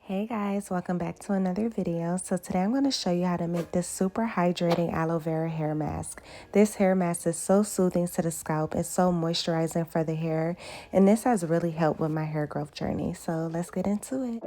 Hey guys, welcome back to another video. So today I'm going to show you how to make this super hydrating aloe vera hair mask. This hair mask is so soothing to the scalp. It's so moisturizing for the hair, and this has really helped with my hair growth journey. So let's get into it.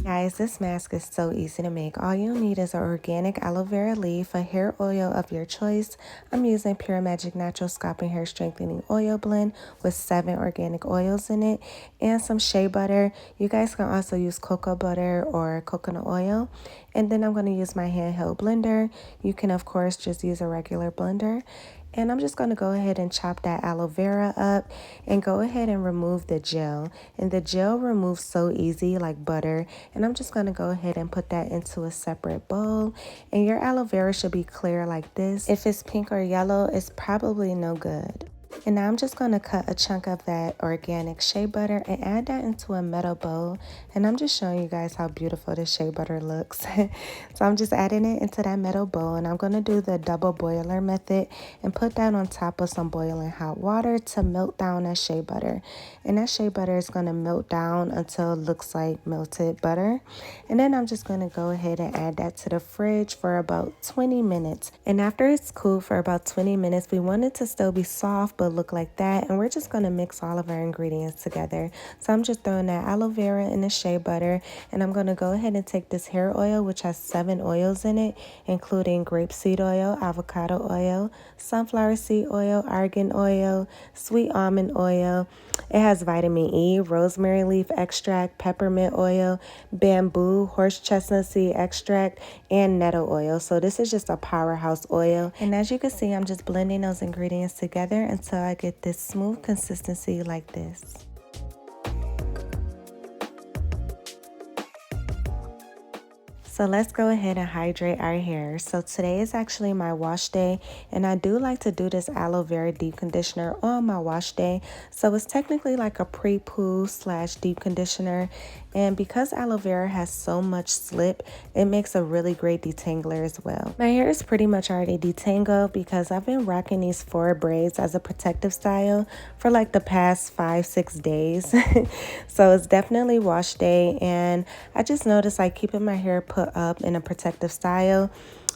Guys, this mask is so easy to make. All you need is an organic aloe vera leaf, a hair oil of your choice. I'm using Pure Majik Natural Scalp and Hair Strengthening Oil Blend with 7 organic oils in it and some shea butter. You guys can also use cocoa butter or coconut oil. And then I'm going to use my handheld blender. You can, of course, just use a regular blender. And I'm just going to go ahead and chop that aloe vera up and go ahead and remove the gel. And the gel removes so easy like butter. And I'm just going to go ahead and put that into a separate bowl. And your aloe vera should be clear like this. If it's pink or yellow, it's probably no good. And now I'm just going to cut a chunk of that organic shea butter and add that into a metal bowl. And I'm just showing you guys how beautiful this shea butter looks. So I'm just adding it into that metal bowl, and I'm going to do the double boiler method and put that on top of some boiling hot water to melt down that shea butter. And that shea butter is going to melt down until it looks like melted butter. And then I'm just going to go ahead and add that to the fridge for about 20 minutes. And after it's cooled for about 20 minutes, we want it to still be soft but look like that. And we're just going to mix all of our ingredients together. So I'm just throwing that aloe vera in the shea butter, and I'm going to go ahead and take this hair oil, which has 7 oils in it, including grapeseed oil, avocado oil, sunflower seed oil, argan oil, sweet almond oil. It has vitamin E, rosemary leaf extract, peppermint oil, bamboo, horse chestnut seed extract, and nettle oil. So this is just a powerhouse oil. And as you can see, I'm just blending those ingredients together until I get this smooth consistency like this. So let's go ahead and hydrate our hair. So today is actually my wash day, and I do like to do this aloe vera deep conditioner on my wash day. So it's technically like a pre-poo / deep conditioner. And because aloe vera has so much slip, it makes a really great detangler as well. My hair is pretty much already detangled because I've been rocking these 4 braids as a protective style for like the past 5-6 days. So it's definitely wash day, and I just noticed like keeping my hair put up in a protective style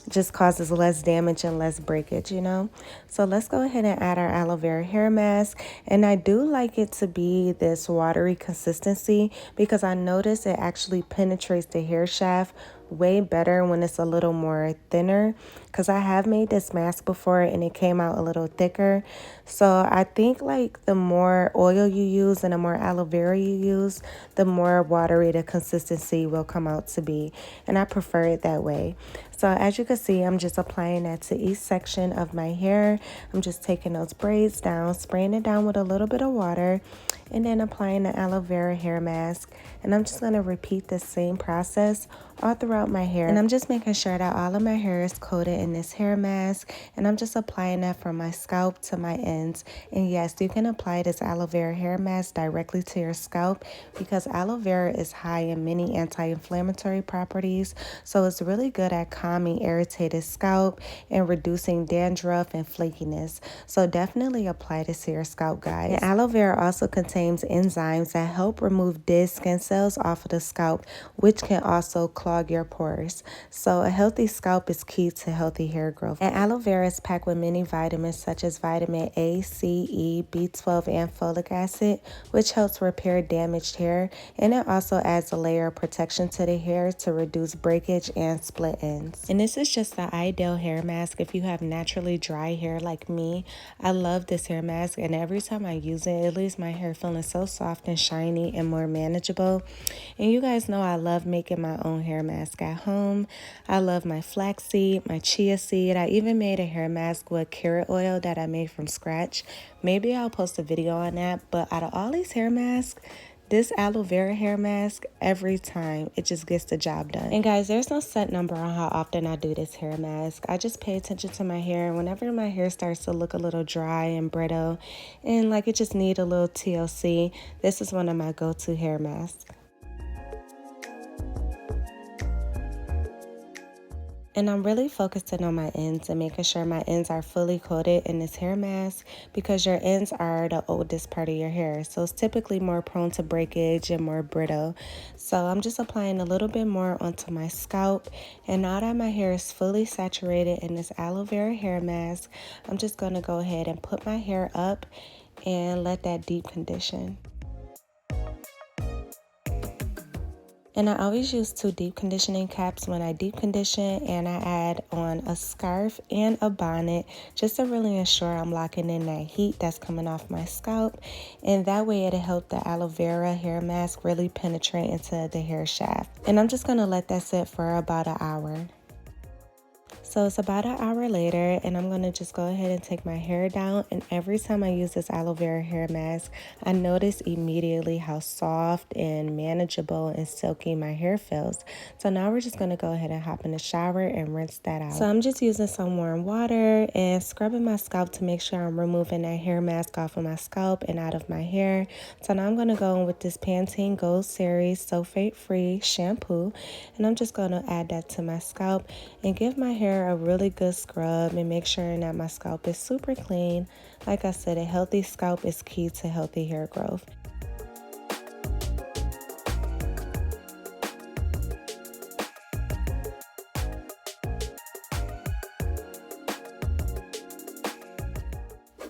just causes less damage and less breakage, you know. So let's go ahead and add our aloe vera hair mask. And I do like it to be this watery consistency because I notice it actually penetrates the hair shaft way better when it's a little more thinner, because I have made this mask before and it came out a little thicker. So I think like the more oil you use and the more aloe vera you use, the more watery the consistency will come out to be, and I prefer it that way. So as you can see, I'm just applying that to each section of my hair. I'm just taking those braids down, spraying it down with a little bit of water, and then applying the aloe vera hair mask. And I'm just going to repeat the same process all throughout my hair. And I'm just making sure that all of my hair is coated in this hair mask, and I'm just applying that from my scalp to my ends. And yes, you can apply this aloe vera hair mask directly to your scalp because aloe vera is high in many anti-inflammatory properties. So it's really good at calming irritated scalp and reducing dandruff and flakiness. So definitely apply this to your scalp, guys. And aloe vera also contains enzymes that help remove dead skin cells off of the scalp, which can also clog your pores. So a healthy scalp is key to healthy hair growth. And aloe vera is packed with many vitamins such as vitamin A, C, E, B12, and folic acid, which helps repair damaged hair. And it also adds a layer of protection to the hair to reduce breakage and split ends. And this is just the ideal hair mask if you have naturally dry hair like me. I love this hair mask, and every time I use it, it leaves my hair feeling so soft and shiny and more manageable. And you guys know I love making my own hair mask at home. I love my flaxseed, my chia seed. I even made a hair mask with carrot oil that I made from scratch. Maybe I'll post a video on that. But out of all these hair masks, this aloe vera hair mask, every time, it just gets the job done. And guys, there's no set number on how often I do this hair mask. I just pay attention to my hair. Whenever my hair starts to look a little dry and brittle and like it just need a little TLC, this is one of my go-to hair masks. And I'm really focusing on my ends and making sure my ends are fully coated in this hair mask because your ends are the oldest part of your hair. So it's typically more prone to breakage and more brittle. So I'm just applying a little bit more onto my scalp. And now that my hair is fully saturated in this aloe vera hair mask, I'm just going to go ahead and put my hair up and let that deep condition. And I always use 2 deep conditioning caps when I deep condition, and I add on a scarf and a bonnet just to really ensure I'm locking in that heat that's coming off my scalp. And that way it'll help the aloe vera hair mask really penetrate into the hair shaft. And I'm just going to let that sit for about an hour. So it's about an hour later, and I'm going to just go ahead and take my hair down. And every time I use this aloe vera hair mask, I notice immediately how soft and manageable and silky my hair feels. So now we're just going to go ahead and hop in the shower and rinse that out. So I'm just using some warm water and scrubbing my scalp to make sure I'm removing that hair mask off of my scalp and out of my hair. So now I'm going to go in with this Pantene Gold Series sulfate-free shampoo, and I'm just going to add that to my scalp and give my hair a really good scrub and make sure that my scalp is super clean. Like I said, a healthy scalp is key to healthy hair growth.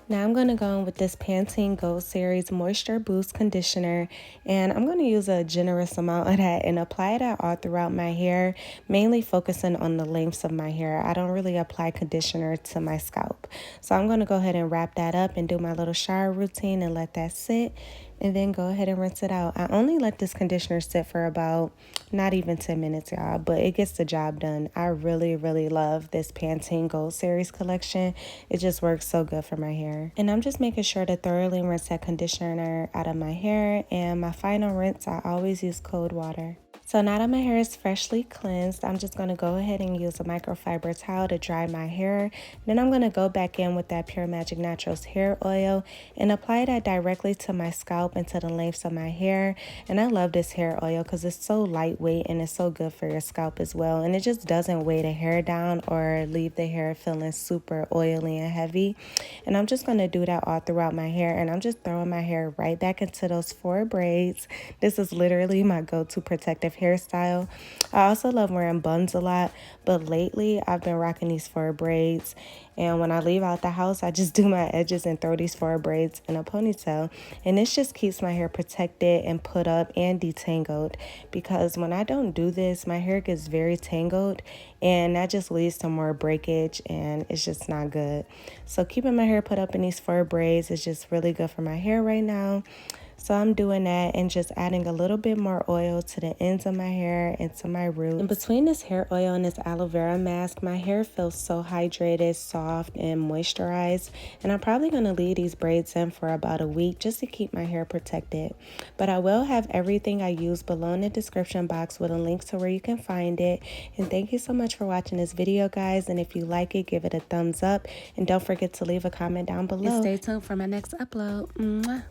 Now I'm going to go in with this Pantene Gold Series Moisture Boost Conditioner, and I'm going to use a generous amount of that and apply that all throughout my hair, mainly focusing on the lengths of my hair. I don't really apply conditioner to my scalp. So I'm going to go ahead and wrap that up and do my little shower routine and let that sit, and then go ahead and rinse it out. I only let this conditioner sit for about not even 10 minutes, y'all, but it gets the job done. I really, really love this Pantene Gold Series collection. It just works so good for my hair. And I'm just making sure to thoroughly rinse that conditioner out of my hair. And my final rinse, I always use cold water. So now that my hair is freshly cleansed, I'm just going to go ahead and use a microfiber towel to dry my hair. Then I'm going to go back in with that Pure Magic Naturals hair oil and apply that directly to my scalp and to the lengths of my hair. And I love this hair oil because it's so lightweight and it's so good for your scalp as well. And it just doesn't weigh the hair down or leave the hair feeling super oily and heavy. And I'm just going to do that all throughout my hair. And I'm just throwing my hair right back into those 4 braids. This is literally my go-to protective hairstyle. I also love wearing buns a lot, but lately I've been rocking these 4 braids, and when I leave out the house I just do my edges and throw these 4 braids in a ponytail, and this just keeps my hair protected and put up and detangled, because when I don't do this my hair gets very tangled and that just leads to more breakage and it's just not good. So keeping my hair put up in these 4 braids is just really good for my hair right now. So I'm doing that and just adding a little bit more oil to the ends of my hair and to my roots. And between this hair oil and this aloe vera mask, my hair feels so hydrated, soft, and moisturized. And I'm probably going to leave these braids in for about a week just to keep my hair protected. But I will have everything I use below in the description box with a link to where you can find it. And thank you so much for watching this video, guys. And if you like it, give it a thumbs up. And don't forget to leave a comment down below. And stay tuned for my next upload. Mwah.